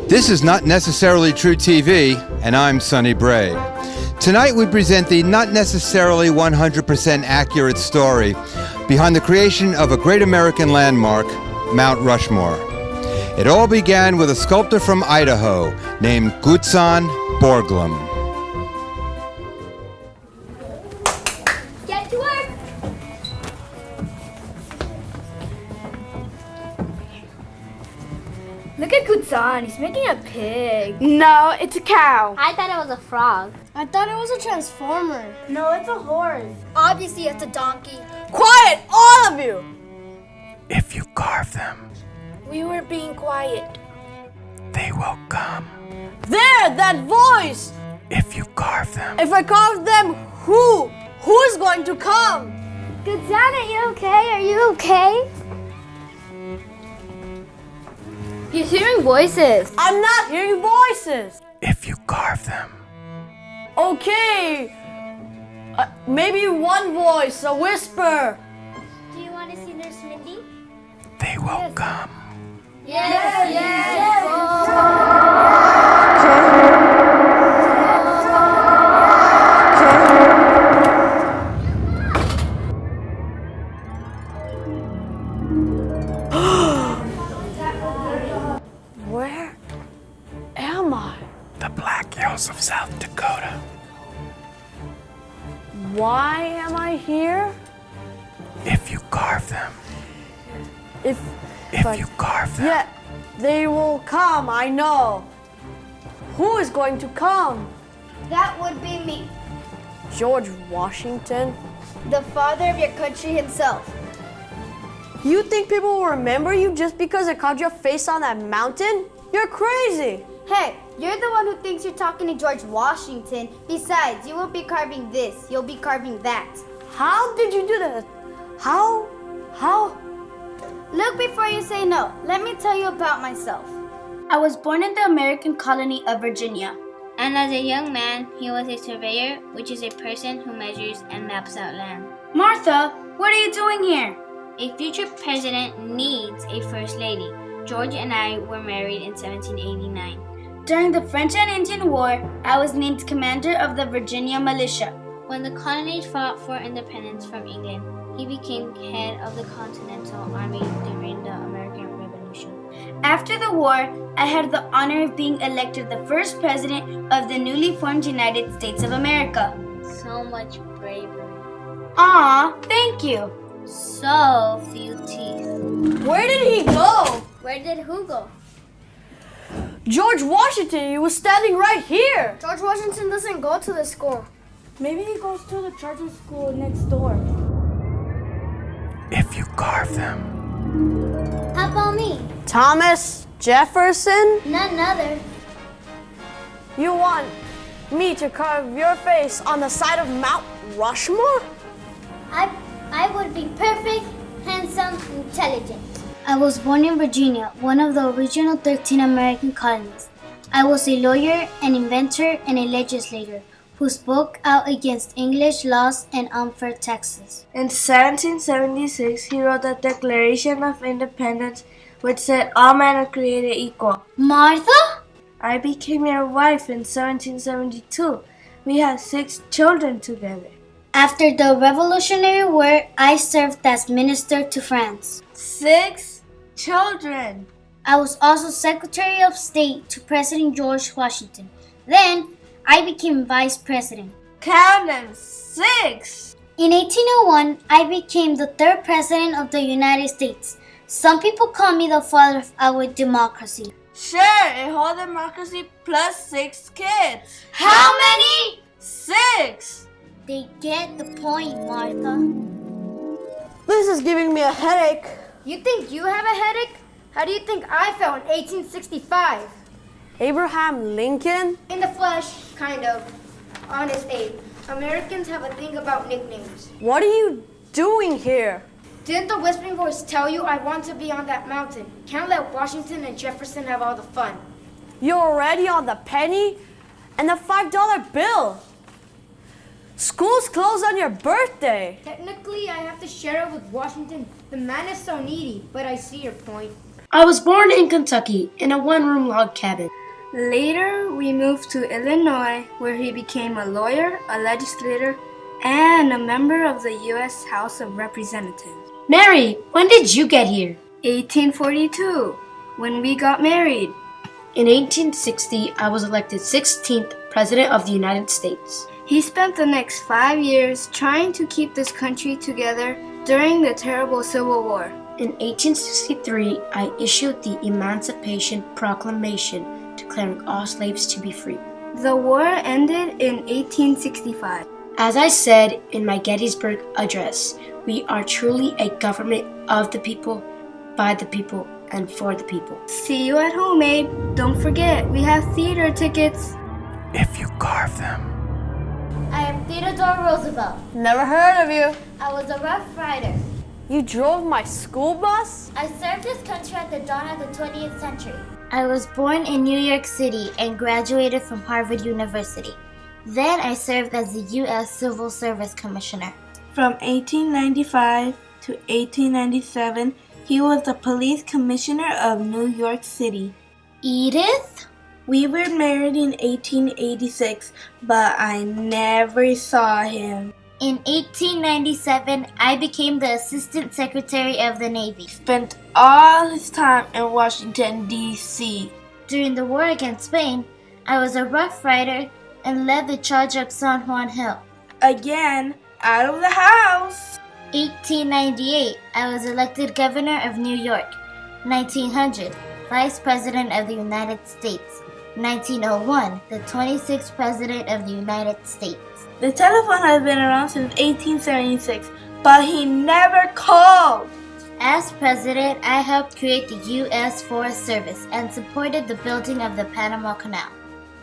This is Not Necessarily True TV, and I'm Sonny Bray. Tonight we present the not necessarily 100% accurate story behind the creation of a great American landmark, Mount Rushmore. It all began with a sculptor from Idaho named Gutzon Borglum. Get to work! Look at Gutzon, he's making a pig. No, it's a cow. I thought it was a frog. I thought it was a transformer. No, it's a horse. Obviously, it's a donkey. Quiet, all of you! If you carve them, We were being quiet. they will come. There, that voice! If you carve them, If I carve them, who? Who's going to come? Gutzon, are you okay? Are you okay? He's hearing voices. I'm not hearing voices. if you carve them, Okay. Maybe one voice, a whisper. Do you want to see Nurse Mindy? they will come. Where am I? The Black Hills of South Dakota. Why am I here? If you carve them, If if you carve them, yeah, they will come, I know. Who is going to come? That would be me, George Washington? the father of your country himself. You think people will remember you just because I carved your face on that mountain? You're crazy. Hey, you're the one who thinks you're talking to George Washington. Besides, you won't be carving this, you'll be carving that. How did you do that? How? Look before you say no. Let me tell you about myself. I was born in the American colony of Virginia. And as a young man, he was a surveyor, which is a person who measures and maps out land. Martha, what are you doing here? A future president needs a first lady. George and I were married in 1789. During the French and Indian War, I was named commander of the Virginia militia. When the colonies fought for independence from England, he became head of the Continental Army during the American Revolution. After the war, I had the honor of being elected the first president of the newly formed United States of America. So much bravery. Aw, thank you. So few teeth. Where did he go? Where did who go? George Washington, he was standing right here. George Washington doesn't go to the school. Maybe he goes to the charter school next door. if you carve them, How about me? Thomas Jefferson? None other. You want me to carve your face on the side of Mount Rushmore? I would be perfect, handsome, intelligent. I was born in Virginia, one of the original 13 American colonies. I was a lawyer, an inventor, and a legislator who spoke out against English laws and unfair taxes. In 1776, he wrote the Declaration of Independence, which said all men are created equal. Martha? I became your wife in 1772. We had 6 children together. After the Revolutionary War, I served as minister to France. 6 children! I was also Secretary of State to President George Washington. Then, I became Vice President. Count them, 6! In 1801, I became the 3rd President of the United States. Some people call me the father of our democracy. Sure, a whole democracy plus 6 kids. How many? 6! They get the point, Martha. This is giving me a headache. You think you have a headache? How do you think I felt in 1865? Abraham Lincoln? In the flesh, kind of. Honest Abe. Americans have a thing about nicknames. What are you doing here? Didn't the whispering voice tell you I want to be on that mountain? Can't let Washington and Jefferson have all the fun. You're already on the penny and the $5 bill. School's closed on your birthday. Technically, I have to share it with Washington. The man is so needy, but I see your point. I was born in Kentucky in a one-room log cabin. Later, we moved to Illinois, where he became a lawyer, a legislator, and a member of the U.S. House of Representatives. Mary, when did you get here? 1842, when we got married. In 1860, I was elected 16th President of the United States. He spent the next 5 years trying to keep this country together during the terrible Civil War. In 1863, I issued the Emancipation Proclamation declaring all slaves to be free. The war ended in 1865. As I said in my Gettysburg Address, we are truly a government of the people, by the people, and for the people. See you at home, Abe. Don't forget, we have theater tickets. If you carve them. I am Theodore Roosevelt. Never heard of you. I was a Rough Rider. You drove my school bus? I served this country at the dawn of the 20th century. I was born in New York City and graduated from Harvard University. Then I served as the U.S. Civil Service Commissioner. From 1895 to 1897, he was the police commissioner of New York City. Edith? We were married in 1886, but I never saw him. In 1897, I became the Assistant Secretary of the Navy. Spent all his time in Washington, D.C. During the war against Spain, I was a Rough Rider and led the charge up San Juan Hill. Again, out of the house. 1898, I was elected Governor of New York. 1900, Vice President of the United States. 1901, the 26th President of the United States. The telephone has been around since 1876, but he never called. As President, I helped create the U.S. Forest Service and supported the building of the Panama Canal.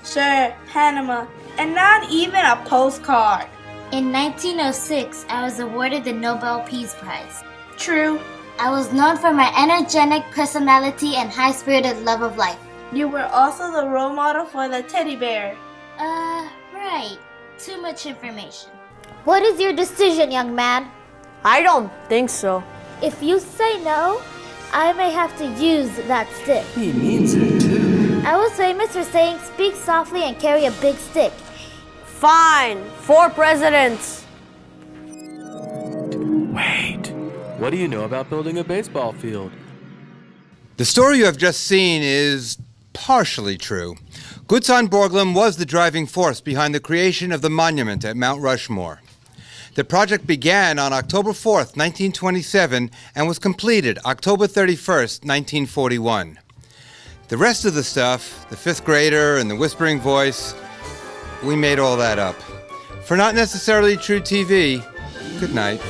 Sure, Panama, and not even a postcard. In 1906, I was awarded the Nobel Peace Prize. True. I was known for my energetic personality and high-spirited love of life. You were also the role model for the teddy bear. Right. Too much information. What is your decision, young man? I don't think so. If you say no, I may have to use that stick. He means it too. I was famous for saying speak softly and carry a big stick. Fine. 4 presidents. Wait. What do you know about building a baseball field? The story you have just seen is partially true. Gutzon Borglum was the driving force behind the creation of the monument at Mount Rushmore. The project began on October 4th, 1927, and was completed October 31st, 1941. The rest of the stuff, the fifth grader and the whispering voice, we made all that up. For Not Necessarily True TV, good night.